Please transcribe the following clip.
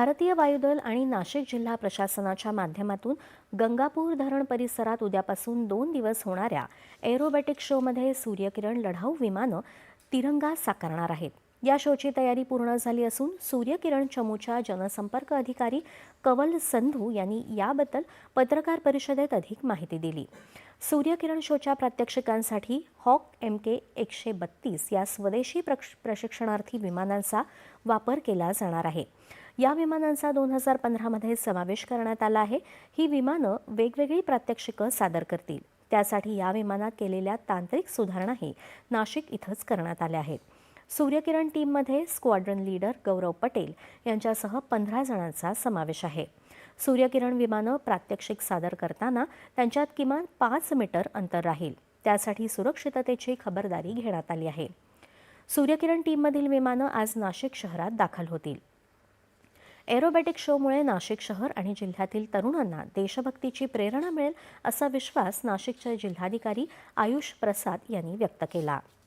भारतीय वायुदल आणि नाशिक जिल्हा प्रशासनाच्या माध्यमातून गंगापूर धरण परिसरात उद्यापासून 2 दिवस होणाऱ्या एरोबॅटिक शोमध्ये सूर्यकिरण लढाऊ विमानं तिरंगा साकारणार आहेत. या शोची तयारी पूर्ण झाली असून सूर्यकिरण चमूच्या जनसंपर्क अधिकारी कवल संधू यांनी याबद्दल पत्रकार परिषदेत अधिक माहिती दिली. सूर्यकिरण शोच्या प्रात्यक्षिकांसाठी हॉक MK-132 या स्वदेशी प्रशिक्षणार्थी विमानांचा वापर केला जाणार आहे. या विमानांचा 2015 मध्ये समावेश करण्यात आला आहे. ही विमानं वेगवेगळी प्रात्यक्षिकं सादर करतील. त्यासाठी या विमानात केलेल्या तांत्रिक सुधारणाही नाशिक इथंच करण्यात आल्या आहेत. सूर्यकिरण टीममध्ये स्क्वॉड्रन लीडर गौरव पटेल यांच्यासह 15 जणांचा समावेश आहे. सूर्यकिरण विमानं प्रात्यक्षिक सादर करताना त्यांच्यात किमान 5 मीटर अंतर राहील. त्यासाठी सुरक्षिततेची खबरदारी घेण्यात आली आहे. सूर्यकिरण टीममधील विमानं आज नाशिक शहरात दाखल होतील. एरोबॅटिक शोमुळे नाशिक शहर आणि जिल्ह्यातील तरुणांना देशभक्तीची प्रेरणा मिळेल असा विश्वास नाशिकचे जिल्हाधिकारी आयुष प्रसाद यांनी व्यक्त केला.